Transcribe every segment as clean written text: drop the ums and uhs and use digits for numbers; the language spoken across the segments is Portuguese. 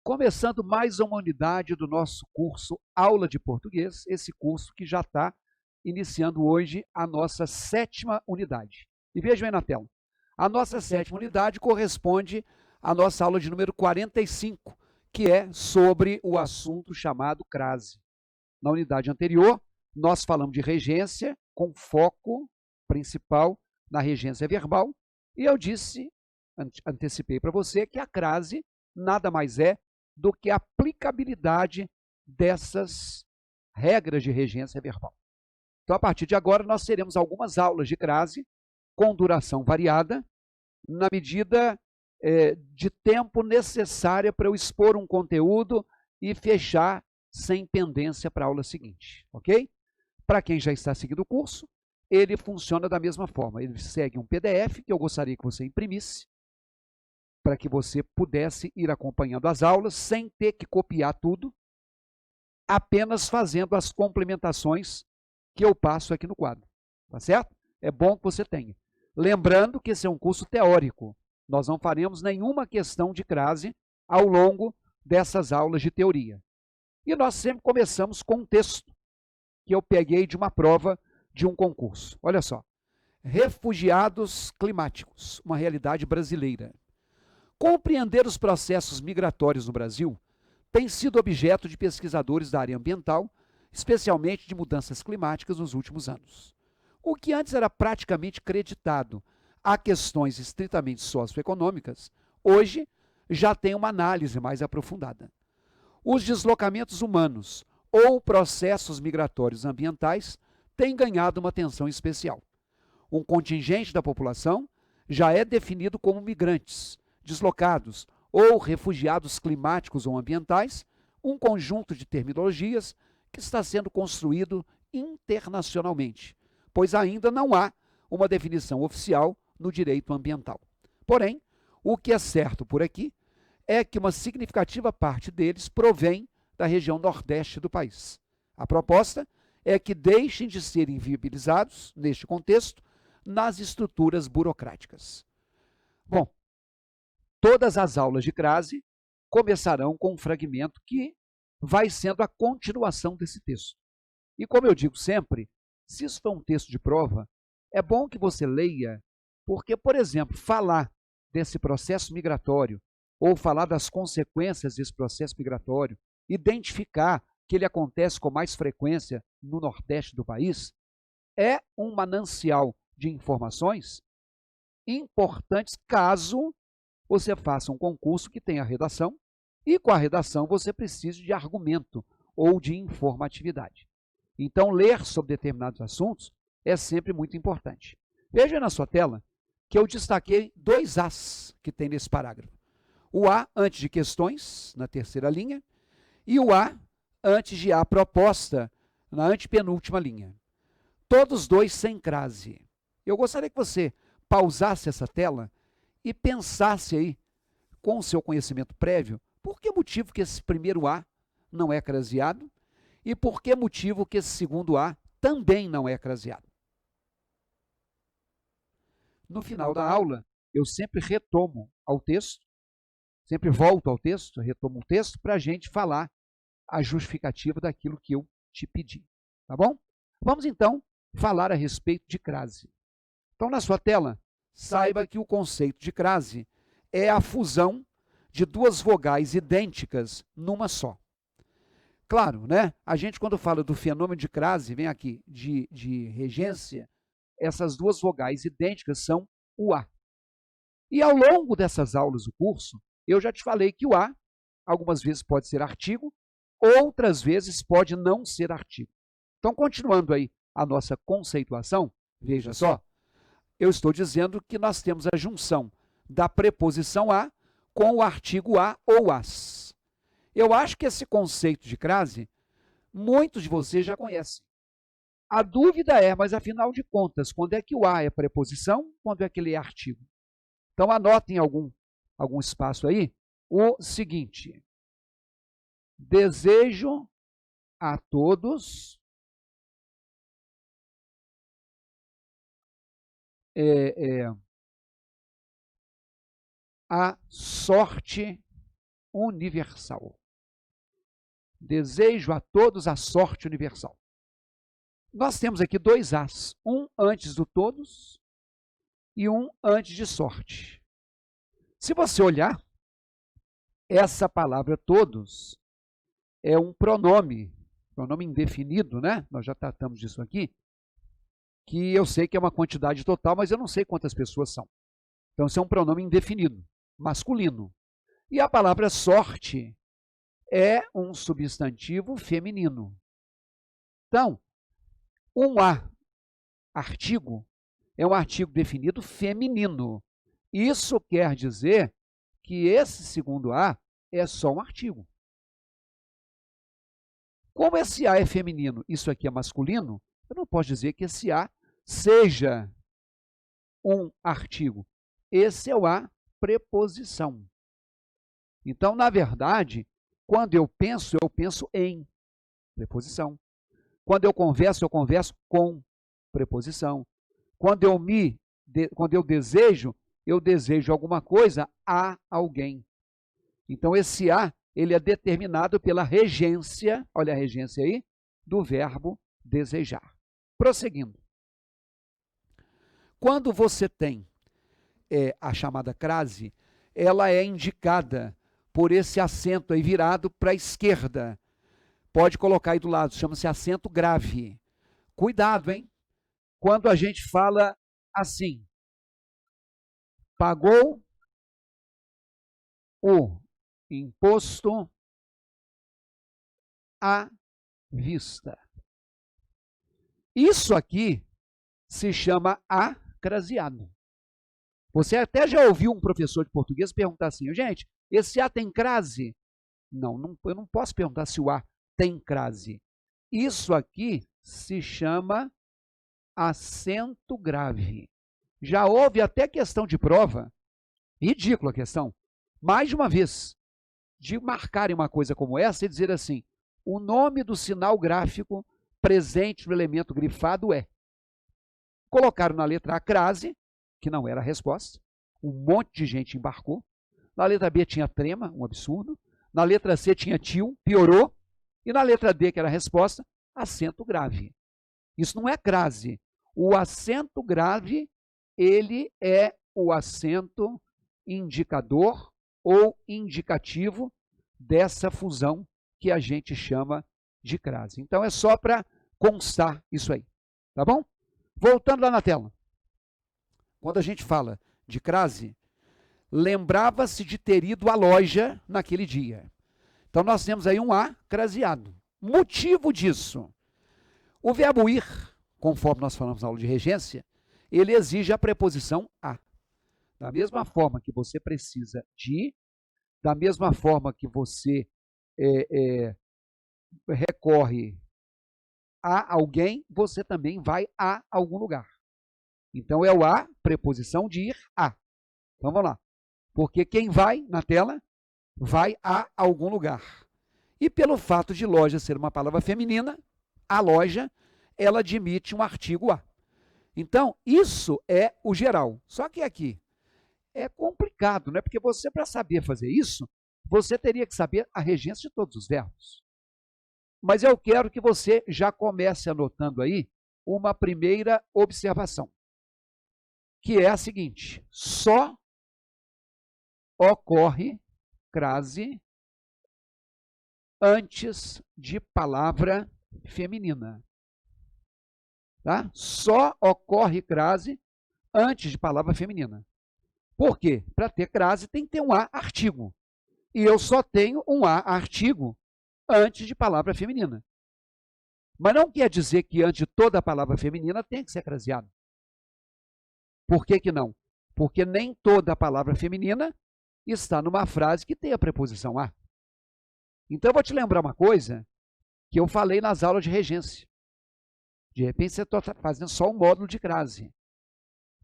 Começando mais uma unidade do nosso curso Aula de Português, esse curso que já está iniciando hoje a nossa 7ª unidade. E vejam aí na tela, a nossa 7ª unidade corresponde à nossa aula de número 45, que é sobre o assunto chamado crase. Na unidade anterior, nós falamos de regência, com foco principal na regência verbal, e eu disse, antecipei para você, que a crase nada mais é do que a aplicabilidade dessas regras de regência verbal. Então, a partir de agora, nós teremos algumas aulas de crase com duração variada, na medida de tempo necessária para eu expor um conteúdo e fechar sem pendência para a aula seguinte, ok? Para quem já está seguindo o curso, ele funciona da mesma forma. Ele segue um PDF que eu gostaria que você imprimisse, para que você pudesse ir acompanhando as aulas sem ter que copiar tudo, apenas fazendo as complementações que eu passo aqui no quadro, tá certo? É bom que você tenha. Lembrando que esse é um curso teórico, nós não faremos nenhuma questão de crase ao longo dessas aulas de teoria. E nós sempre começamos com um texto que eu peguei de uma prova de um concurso. Olha só, refugiados climáticos, uma realidade brasileira. Compreender os processos migratórios no Brasil tem sido objeto de pesquisadores da área ambiental, especialmente de mudanças climáticas nos últimos anos. O que antes era praticamente creditado a questões estritamente socioeconômicas, hoje já tem uma análise mais aprofundada. Os deslocamentos humanos ou processos migratórios ambientais têm ganhado uma atenção especial. Um contingente da população já é definido como migrantes, deslocados ou refugiados climáticos ou ambientais, um conjunto de terminologias que está sendo construído internacionalmente, pois ainda não há uma definição oficial no direito ambiental. Porém, o que é certo por aqui é que uma significativa parte deles provém da região nordeste do país. A proposta é que deixem de ser inviabilizados, neste contexto, nas estruturas burocráticas. Bom, todas as aulas de crase começarão com um fragmento que vai sendo a continuação desse texto. E como eu digo sempre, se isso for um texto de prova, é bom que você leia, porque, por exemplo, falar desse processo migratório, ou falar das consequências desse processo migratório, identificar que ele acontece com mais frequência no Nordeste do país, é um manancial de informações importantes caso você faça um concurso que tenha redação e com a redação você precise de argumento ou de informatividade. Então, ler sobre determinados assuntos é sempre muito importante. Veja na sua tela que eu destaquei 2 As que tem nesse parágrafo. O A antes de questões, na terceira linha, e o A antes de a proposta, na antepenúltima linha. Todos 2 sem crase. Eu gostaria que você pausasse essa tela e pensasse aí, com o seu conhecimento prévio, por que motivo que esse primeiro A não é craseado e por que motivo que esse segundo A também não é craseado. No final da aula, eu sempre retomo ao texto, sempre volto ao texto, retomo o texto para a gente falar a justificativa daquilo que eu te pedi, tá bom? Vamos então falar a respeito de crase. Então, na sua tela, saiba que o conceito de crase é a fusão de 2 vogais idênticas numa só. Claro, né? A gente, quando fala do fenômeno de crase, vem aqui, de regência, essas 2 vogais idênticas são o A. E ao longo dessas aulas do curso, eu já te falei que o A, algumas vezes pode ser artigo, outras vezes pode não ser artigo. Então, continuando aí a nossa conceituação, veja só, eu estou dizendo que nós temos a junção da preposição a com o artigo a ou as. Eu acho que esse conceito de crase, muitos de vocês já conhecem. A dúvida é, mas afinal de contas, quando é que o a é preposição, quando é que ele é artigo? Então, anotem algum espaço aí o seguinte: desejo a todos a sorte universal. Desejo a todos a sorte universal. Nós temos aqui dois As, um antes do todos e um antes de sorte. Se você olhar, essa palavra todos é um pronome indefinido, né? Nós já tratamos disso aqui, que eu sei que é uma quantidade total, mas eu não sei quantas pessoas são. Então, isso é um pronome indefinido, masculino. E a palavra sorte é um substantivo feminino. Então, um A, artigo, é um artigo definido feminino. Isso quer dizer que esse segundo A é só um artigo. Como esse A é feminino, isso aqui é masculino, eu não posso dizer que esse A seja um artigo. Esse é o A preposição. Então, na verdade, quando eu penso em preposição. Quando eu converso com preposição. Quando eu desejo alguma coisa a alguém. Então, esse A, ele é determinado pela regência, olha a regência aí, do verbo desejar. Prosseguindo. Quando você tem a chamada crase, ela é indicada por esse acento aí virado para a esquerda. Pode colocar aí do lado, chama-se acento grave. Cuidado, hein? Quando a gente fala assim, pagou o imposto à vista. Isso aqui se chama acraseado. Você até já ouviu um professor de português perguntar assim, gente, esse A tem crase? Não, eu não posso perguntar se o A tem crase. Isso aqui se chama acento grave. Já houve até questão de prova, ridícula a questão, mais de uma vez, de marcarem uma coisa como essa e dizer assim, o nome do sinal gráfico presente no elemento grifado é. Colocaram na letra A crase, que não era a resposta, um monte de gente embarcou. Na letra B tinha trema, um absurdo. Na letra C tinha tio, piorou. E na letra D, que era a resposta, acento grave. Isso não é crase. O acento grave, ele é o acento indicador ou indicativo dessa fusão que a gente chama de crase. Então, é só para constar isso aí. Tá bom? Voltando lá na tela. Quando a gente fala de crase, lembrava-se de ter ido à loja naquele dia. Então, nós temos aí um A craseado. Motivo disso. O verbo ir, conforme nós falamos na aula de regência, ele exige a preposição a. Da mesma forma que você precisa de ir, da mesma forma que você recorre a alguém, você também vai a algum lugar. Então, é o a, preposição de ir a. Então, vamos lá. Porque quem vai na tela vai a algum lugar. E pelo fato de loja ser uma palavra feminina, a loja, ela admite um artigo a. Então, isso é o geral. Só que aqui é complicado, né? Porque você, para saber fazer isso, você teria que saber a regência de todos os verbos. Mas eu quero que você já comece anotando aí uma primeira observação, que é a seguinte: só ocorre crase antes de palavra feminina. Tá? Só ocorre crase antes de palavra feminina. Por quê? Para ter crase tem que ter um A artigo. E eu só tenho um A artigo antes de palavra feminina. Mas não quer dizer que antes de toda a palavra feminina tem que ser craseado. Por que que não? Porque nem toda a palavra feminina está numa frase que tem a preposição a. Então, eu vou te lembrar uma coisa que eu falei nas aulas de regência. De repente, você está fazendo só um módulo de crase.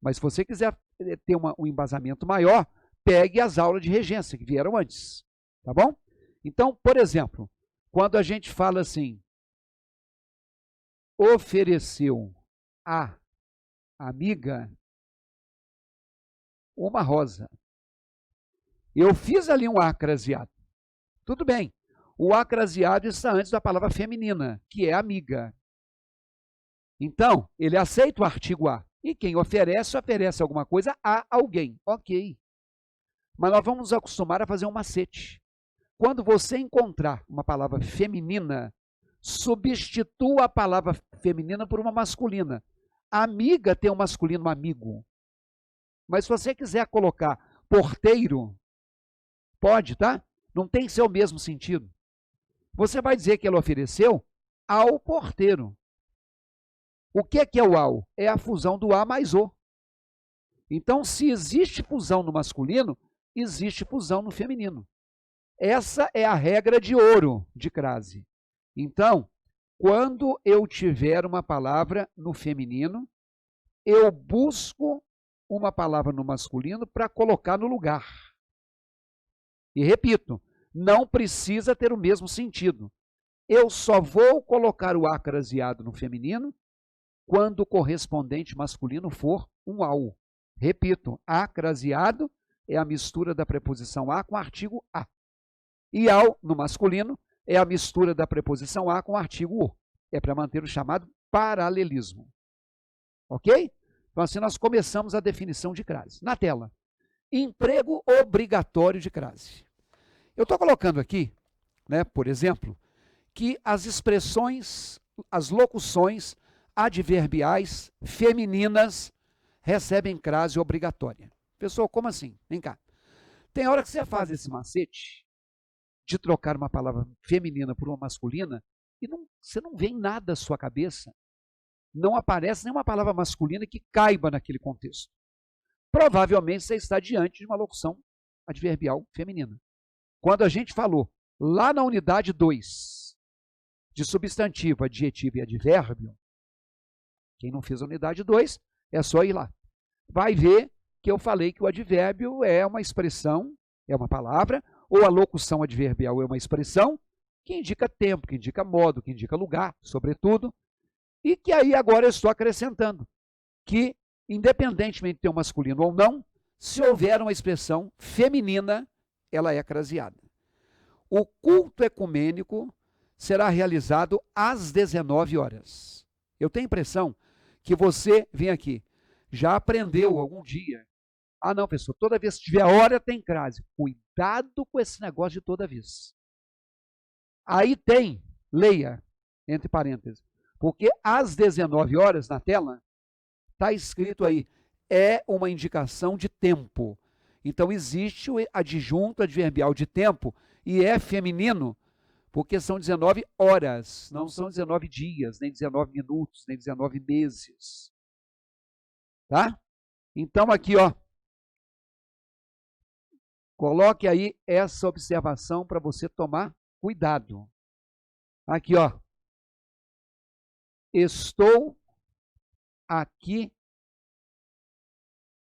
Mas se você quiser ter um embasamento maior, pegue as aulas de regência que vieram antes. Tá bom? Então, por exemplo, quando a gente fala assim, ofereceu a amiga uma rosa. Eu fiz ali um A craseado. Tudo bem. O acraseado está antes da palavra feminina, que é amiga. Então, ele aceita o artigo a. E quem oferece alguma coisa a alguém. Ok. Mas nós vamos nos acostumar a fazer um macete. Quando você encontrar uma palavra feminina, substitua a palavra feminina por uma masculina. Amiga tem um masculino amigo. Mas se você quiser colocar porteiro, pode, tá? Não tem que ser o mesmo sentido. Você vai dizer que ele ofereceu ao porteiro. O que é o ao? É a fusão do a mais o. Então, se existe fusão no masculino, existe fusão no feminino. Essa é a regra de ouro de crase. Então, quando eu tiver uma palavra no feminino, eu busco uma palavra no masculino para colocar no lugar. E repito, não precisa ter o mesmo sentido. Eu só vou colocar o acraseado no feminino quando o correspondente masculino for um ao. Repito, acraseado é a mistura da preposição a com o artigo a. E ao, no masculino, é a mistura da preposição a com o artigo o. É para manter o chamado paralelismo. Ok? Então, assim nós começamos a definição de crase. Na tela, emprego obrigatório de crase. Eu estou colocando aqui, né, por exemplo, que as expressões, as locuções adverbiais femininas recebem crase obrigatória. Pessoal, como assim? Vem cá. Tem hora que você faz esse macete de trocar uma palavra feminina por uma masculina e você não vê em nada na sua cabeça. Não aparece nenhuma palavra masculina que caiba naquele contexto. Provavelmente você está diante de uma locução adverbial feminina. Quando a gente falou lá na unidade 2 de substantivo, adjetivo e advérbio, quem não fez a unidade 2, é só ir lá. Vai ver que eu falei que o advérbio é uma expressão, é uma palavra, ou a locução adverbial é uma expressão que indica tempo, que indica modo, que indica lugar, sobretudo, e que aí agora eu estou acrescentando que, independentemente de ter um masculino ou não, se houver uma expressão feminina, ela é craseada. O culto ecumênico será realizado às 19 horas. Eu tenho a impressão que você vem aqui, já aprendeu algum dia. Ah, não, pessoal, toda vez que tiver hora tem crase. Cuidado com esse negócio de toda vez. Aí tem, leia, entre parênteses, porque às 19 horas na tela, está escrito aí, é uma indicação de tempo. Então existe o adjunto adverbial de tempo e é feminino, porque são 19 horas, não são 19 dias, nem 19 minutos, nem 19 meses. Tá? Então aqui, ó, coloque aí essa observação para você tomar cuidado. Aqui, ó. Estou aqui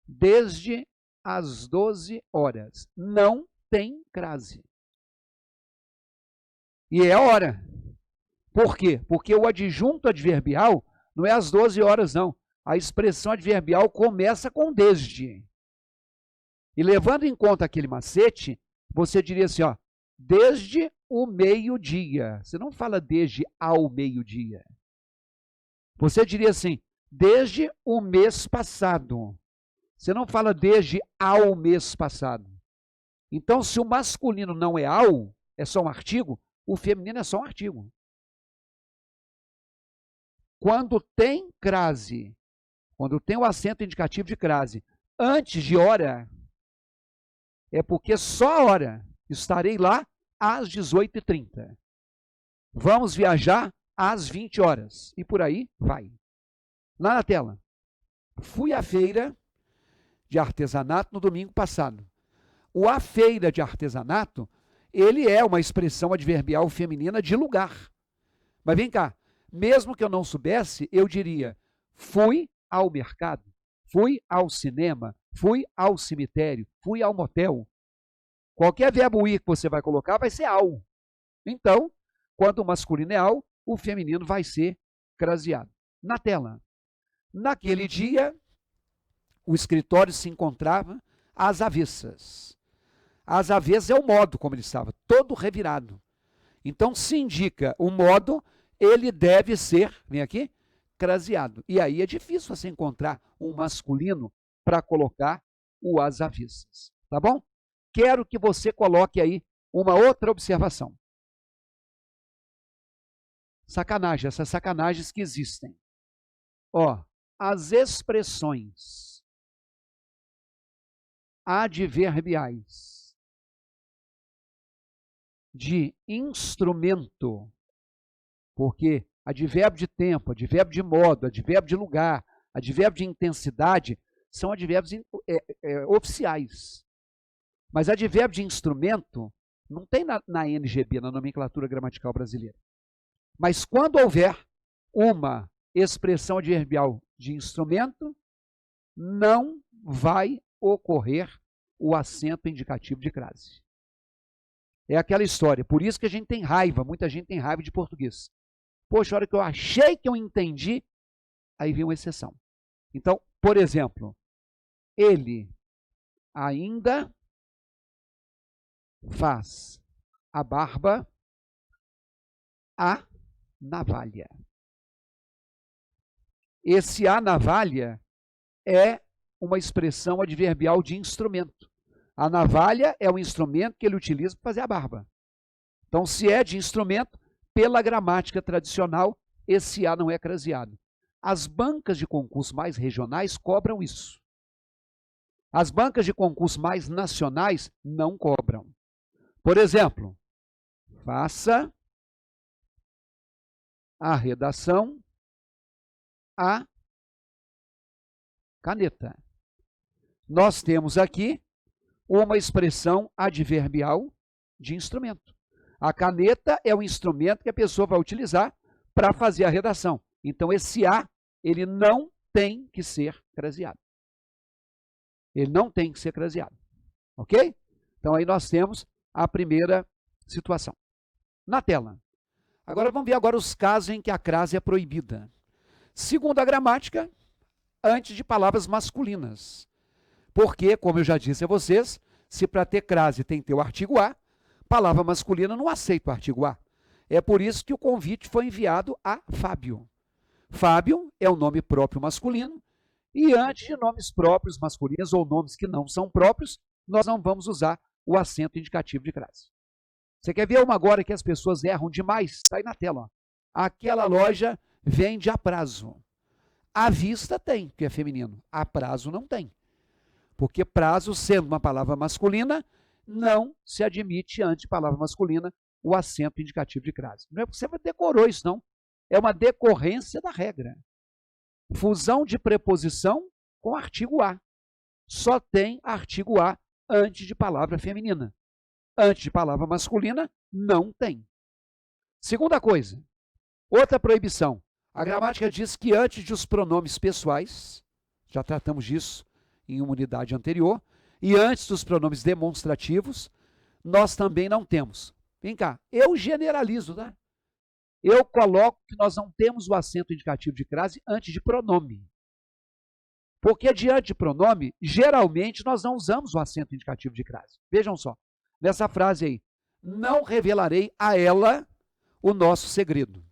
desde as 12 horas. Não tem crase. E é a hora. Por quê? Porque o adjunto adverbial não é às 12 horas, não. A expressão adverbial começa com desde. E levando em conta aquele macete, você diria assim, ó, desde o meio-dia. Você não fala desde ao meio-dia. Você diria assim, desde o mês passado. Você não fala desde ao mês passado. Então, se o masculino não é ao, é só um artigo, o feminino é só um artigo. Quando tem crase, quando tem o acento indicativo de crase, antes de hora, é porque só a hora. Estarei lá às 18h30. Vamos viajar às 20 horas. E por aí vai. Lá na tela. Fui à feira de artesanato no domingo passado. O a feira de artesanato, ele é uma expressão adverbial feminina de lugar. Mas vem cá, mesmo que eu não soubesse, eu diria, fui ao mercado, fui ao cinema, fui ao cemitério, fui ao motel. Qualquer verbo ir que você vai colocar vai ser ao. Então, quando o masculino é ao, o feminino vai ser craseado. Na tela. Naquele dia, o escritório se encontrava às avessas. Às avessas é o modo como ele estava, todo revirado. Então, se indica o modo, ele deve ser, vem aqui, craseado. E aí é difícil você encontrar um masculino para colocar o às avessas. Tá bom? Quero que você coloque aí uma outra observação. Sacanagem, essas sacanagens que existem. Ó, as expressões adverbiais de instrumento, porque advérbio de tempo, advérbio de modo, advérbio de lugar, advérbio de intensidade, são advérbios oficiais. Mas advérbio de instrumento não tem na NGB, na nomenclatura gramatical brasileira. Mas quando houver uma expressão adverbial de instrumento, não vai ocorrer o acento indicativo de crase. É aquela história. Por isso que a gente tem raiva, muita gente tem raiva de português. Poxa, a hora que eu achei que eu entendi, aí vem uma exceção. Então, por exemplo, ele ainda faz a barba à navalha. Esse a navalha é uma expressão adverbial de instrumento. A navalha é o instrumento que ele utiliza para fazer a barba. Então, se é de instrumento, pela gramática tradicional, esse a não é craseado. As bancas de concurso mais regionais cobram isso. As bancas de concurso mais nacionais não cobram. Por exemplo, faça a redação à caneta. Nós temos aqui uma expressão adverbial de instrumento. A caneta é o instrumento que a pessoa vai utilizar para fazer a redação. Então, esse a, ele não tem que ser craseado. Ele não tem que ser craseado. Ok? Então, aí nós temos a primeira situação. Na tela. Agora, vamos ver agora os casos em que a crase é proibida. Segundo a gramática, antes de palavras masculinas. Porque, como eu já disse a vocês, se para ter crase tem que ter o artigo a, palavra masculina não aceita o artigo a. É por isso que o convite foi enviado a Fábio. Fábio é o nome próprio masculino, e antes de nomes próprios masculinos ou nomes que não são próprios, nós não vamos usar o acento indicativo de crase. Você quer ver uma agora que as pessoas erram demais? Está aí na tela. Ó. Aquela loja vende a prazo. À vista tem, que é feminino. A prazo não tem. Porque prazo, sendo uma palavra masculina, não se admite, antes de palavra masculina, o acento indicativo de crase. Não é porque você decorou isso, não. É uma decorrência da regra. Fusão de preposição com artigo a. Só tem artigo a antes de palavra feminina. Antes de palavra masculina, não tem. Segunda coisa, outra proibição. A gramática diz que antes dos pronomes pessoais, já tratamos disso em uma unidade anterior, e antes dos pronomes demonstrativos, nós também não temos. Vem cá, eu generalizo, tá? Eu coloco que nós não temos o acento indicativo de crase antes de pronome. Porque diante de pronome, geralmente nós não usamos o acento indicativo de crase. Vejam só, nessa frase aí, não revelarei a ela o nosso segredo.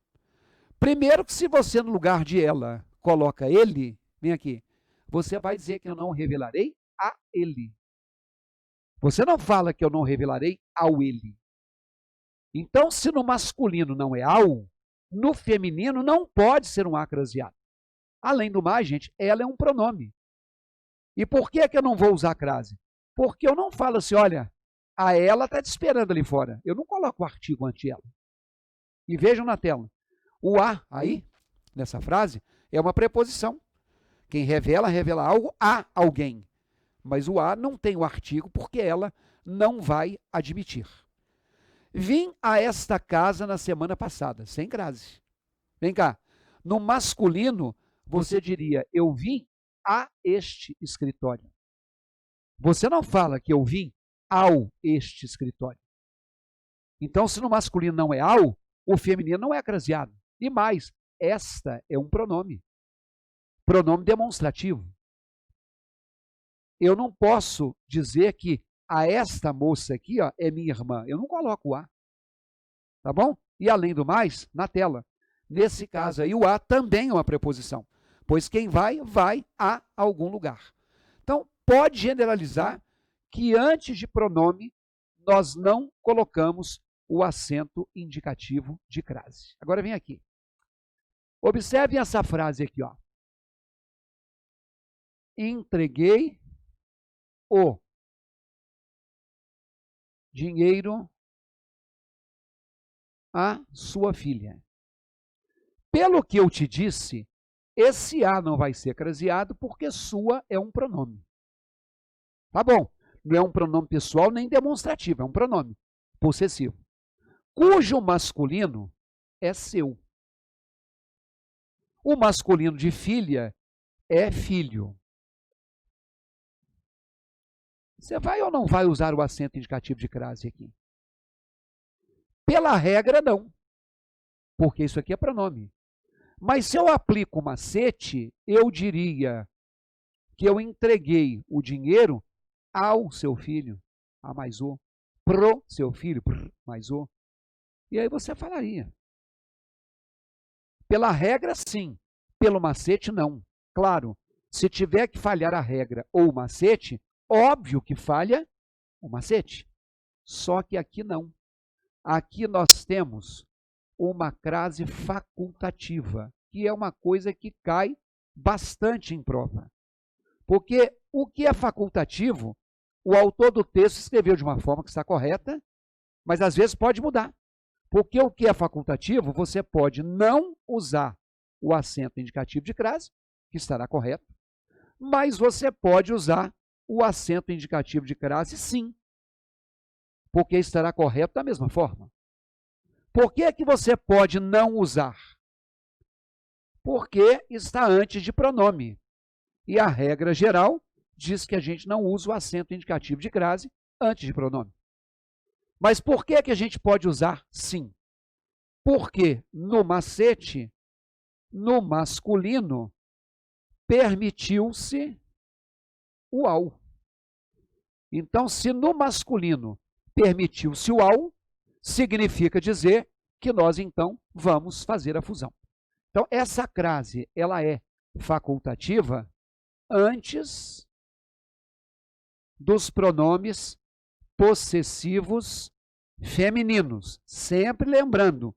Primeiro que se você no lugar de ela coloca ele, vem aqui, você vai dizer que eu não revelarei a ele. Você não fala que eu não revelarei ao ele. Então, se no masculino não é ao, no feminino não pode ser um a craseado. Além do mais, gente, ela é um pronome. E por que eu não vou usar a crase? Porque eu não falo assim, olha, a ela está te esperando ali fora. Eu não coloco o artigo ante ela. E vejam na tela. O a aí, nessa frase, é uma preposição. Quem revela, revela algo a alguém. Mas o a não tem o artigo porque ela não vai admitir. Vim a esta casa na semana passada, sem crase. Vem cá. No masculino, você diria, eu vim a este escritório. Você não fala que eu vim ao este escritório. Então, se no masculino não é ao, o feminino não é craseado. E mais, esta é um pronome. Pronome demonstrativo. Eu não posso dizer que a esta moça aqui, ó, é minha irmã. Eu não coloco o a. Tá bom? E além do mais, na tela, nesse caso aí, o a também é uma preposição, pois quem vai, vai a algum lugar. Então, pode generalizar que antes de pronome, nós não colocamos o acento indicativo de crase. Agora vem aqui. Observem essa frase aqui, ó. Entreguei o dinheiro à sua filha. Pelo que eu te disse, esse a não vai ser craseado porque sua é um pronome. Tá bom? Não é um pronome pessoal nem demonstrativo, é um pronome possessivo, cujo masculino é seu. O masculino de filha é filho. Você vai ou não vai usar o acento indicativo de crase aqui? Pela regra, não, porque isso aqui é pronome. Mas se eu aplico o macete, eu diria que eu entreguei o dinheiro ao seu filho, a mais o, pro seu filho, mais o. E aí você falaria. Pela regra, sim. Pelo macete, não. Claro, se tiver que falhar a regra ou o macete, óbvio que falha o macete. Só que aqui não. Aqui nós temos uma crase facultativa, que é uma coisa que cai bastante em prova. Porque o que é facultativo, o autor do texto escreveu de uma forma que está correta, mas às vezes pode mudar. Porque o que é facultativo, você pode não usar o acento indicativo de crase, que estará correto, mas você pode usar o acento indicativo de crase, sim, porque estará correto da mesma forma. Por que que você pode não usar? Porque está antes de pronome. E a regra geral diz que a gente não usa o acento indicativo de crase antes de pronome. Mas por que que a gente pode usar sim? Porque no macete, no masculino, permitiu-se o ao. Então, se no masculino permitiu-se o ao, significa dizer que nós, então, vamos fazer a fusão. Então, essa crase, ela é facultativa antes dos pronomes possessivos femininos. Sempre lembrando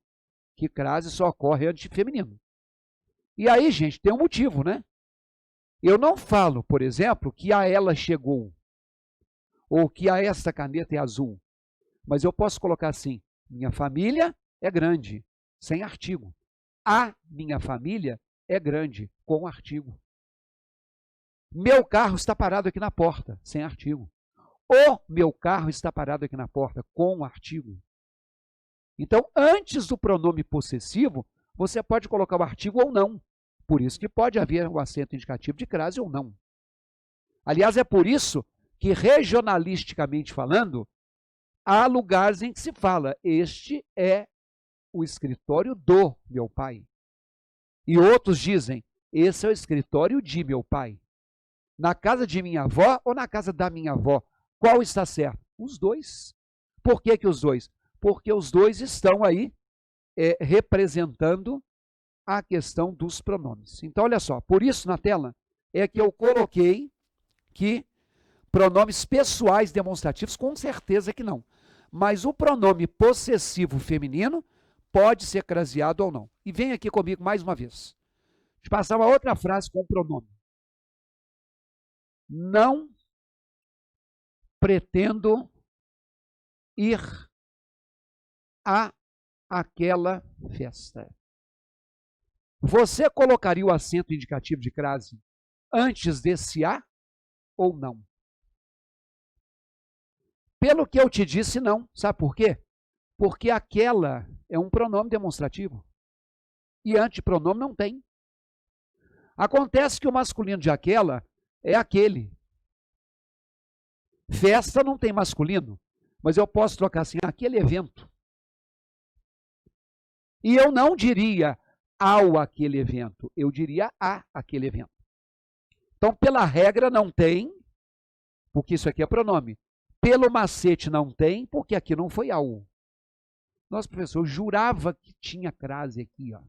que crase só ocorre antes de feminino. E aí, gente, tem um motivo, né? Eu não falo, por exemplo, que a ela chegou, ou que a esta caneta é azul, mas eu posso colocar assim, minha família é grande, sem artigo. A minha família é grande, com artigo. Meu carro está parado aqui na porta, sem artigo. O meu carro está parado aqui na porta, com artigo. Então, antes do pronome possessivo, você pode colocar o artigo ou não. Por isso que pode haver o acento indicativo de crase ou não. Aliás, é por isso que, regionalisticamente falando, há lugares em que se fala, este é o escritório do meu pai. E outros dizem, esse é o escritório de meu pai. Na casa de minha avó ou na casa da minha avó? Qual está certo? Os dois. Por que que os dois? Porque os dois estão aí representando a questão dos pronomes. Então, olha só, por isso na tela é que eu coloquei que pronomes pessoais demonstrativos, com certeza que não. Mas o pronome possessivo feminino pode ser craseado ou não. E vem aqui comigo mais uma vez. Deixa eu passar uma outra frase com o pronome. Não pretendo ir a aquela festa. Você colocaria o acento indicativo de crase antes desse a ou não? Pelo que eu te disse, não. Sabe por quê? Porque aquela é um pronome demonstrativo. E antipronome não tem. Acontece que o masculino de aquela é aquele. Festa não tem masculino, mas eu posso trocar assim, aquele evento. E eu não diria ao aquele evento, eu diria a aquele evento. Então, pela regra, não tem, porque isso aqui é pronome. Pelo macete não tem, porque aqui não foi ao. Nossa, professor, eu jurava que tinha crase aqui, ó.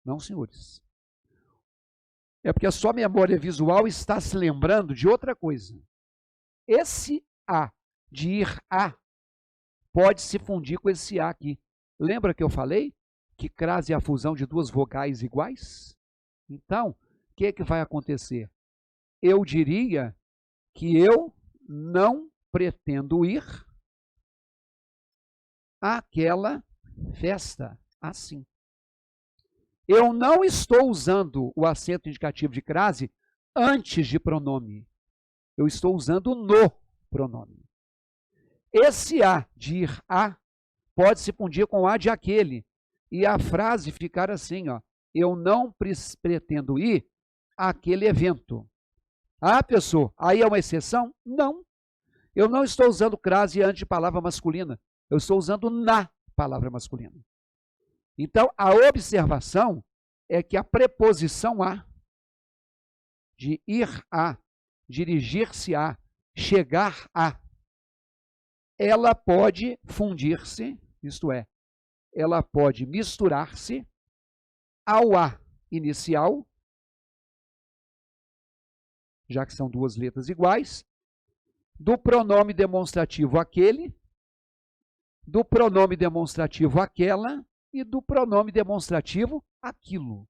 Não, senhores. É porque a sua memória visual está se lembrando de outra coisa. Esse A de ir a pode se fundir com esse A aqui. Lembra que eu falei que crase é a fusão de duas vogais iguais? Então, o que é que vai acontecer? Eu diria que eu não pretendo ir àquela festa assim. Eu não estou usando o acento indicativo de crase antes de pronome. Eu estou usando no pronome. Esse A de ir a pode se fundir com A de aquele. E a frase ficar assim, ó. Eu não pretendo ir àquele evento. Ah, pessoa, aí é uma exceção? Não. Eu não estou usando crase antes de palavra masculina. Eu estou usando na palavra masculina. Então, a observação é que a preposição a, de ir a, dirigir-se a, chegar a, ela pode fundir-se, isto é, ela pode misturar-se ao a inicial, já que são duas letras iguais, do pronome demonstrativo aquele, do pronome demonstrativo aquela e do pronome demonstrativo aquilo.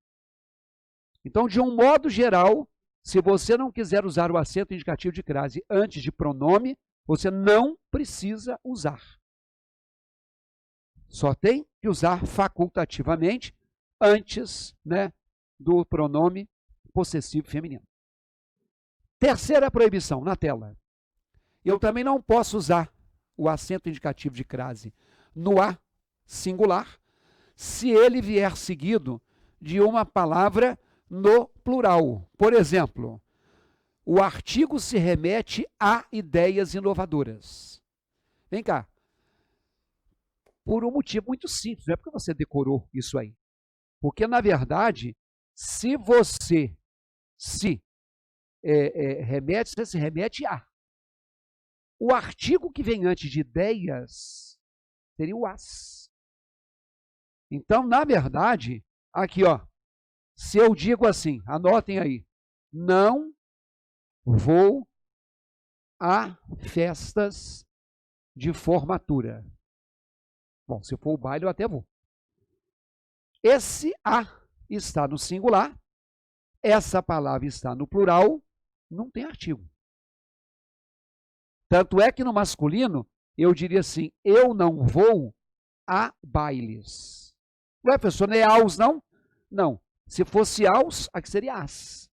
Então, de um modo geral, se você não quiser usar o acento indicativo de crase antes de pronome, você não precisa usar. Só tem que usar facultativamente antes, né, do pronome possessivo feminino. Terceira proibição na tela. Eu também não posso usar o acento indicativo de crase no a singular se ele vier seguido de uma palavra no plural. Por exemplo, o artigo se remete a ideias inovadoras. Vem cá. Por um motivo muito simples, não é porque você decorou isso aí. Porque, na verdade, se você remete, você se remete a. O artigo que vem antes de ideias seria o as. Então, na verdade, aqui, ó, se eu digo assim, anotem aí, não vou a festas de formatura. Bom, se for o baile, eu até vou. Esse a está no singular, essa palavra está no plural, não tem artigo. Tanto é que no masculino, eu diria assim, eu não vou a bailes. Ué, professor, não é aos, não? Não. Se fosse aos, aqui seria as.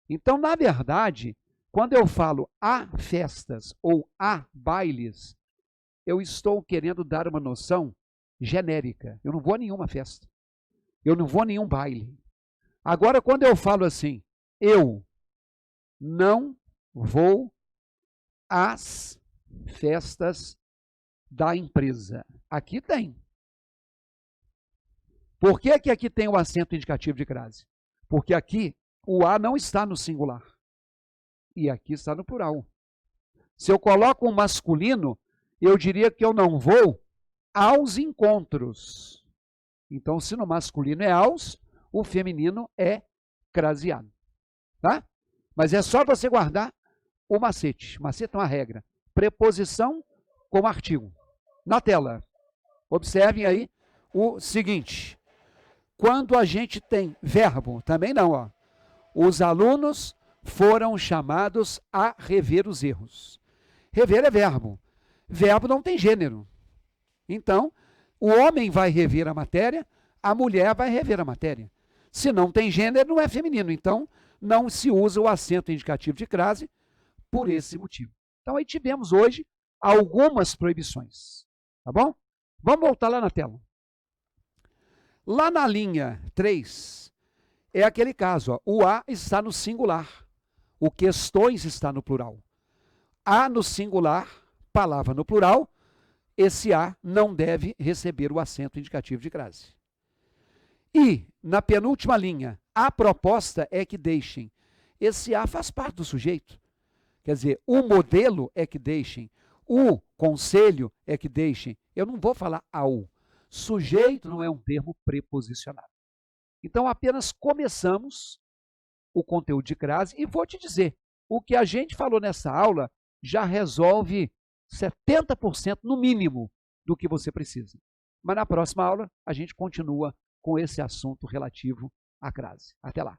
Então, na verdade, quando eu falo a festas ou a bailes, eu estou querendo dar uma noção genérica. Eu não vou a nenhuma festa. Eu não vou a nenhum baile. Agora, quando eu falo assim, eu não vou às festas da empresa. Aqui tem. Por que que aqui tem o acento indicativo de crase? Porque aqui o a não está no singular. E aqui está no plural. Se eu coloco um masculino, eu diria que eu não vou aos encontros. Então, se no masculino é aos, o feminino é craseado. Tá? Mas é só você guardar o macete. Macete é uma regra. Preposição com artigo. Na tela, observem aí o seguinte. Quando a gente tem verbo, também não, ó. Os alunos foram chamados a rever os erros. Rever é verbo. Verbo não tem gênero. Então, o homem vai rever a matéria, a mulher vai rever a matéria. Se não tem gênero, não é feminino. Então, não se usa o acento indicativo de crase por esse motivo. Então, aí tivemos hoje algumas proibições. Tá bom? Vamos voltar lá na tela. Lá na linha 3, é aquele caso. Ó, o a está no singular. O questões está no plural. A no singular, palavra no plural, esse a não deve receber o acento indicativo de crase. E, na penúltima linha, a proposta é que deixem. Esse a faz parte do sujeito. Quer dizer, o modelo é que deixem, o conselho é que deixem. Eu não vou falar ao. Sujeito não é um termo preposicionado. Então, apenas começamos o conteúdo de crase e vou te dizer, o que a gente falou nessa aula já resolve 70% no mínimo do que você precisa. Mas na próxima aula a gente continua com esse assunto relativo à crase. Até lá.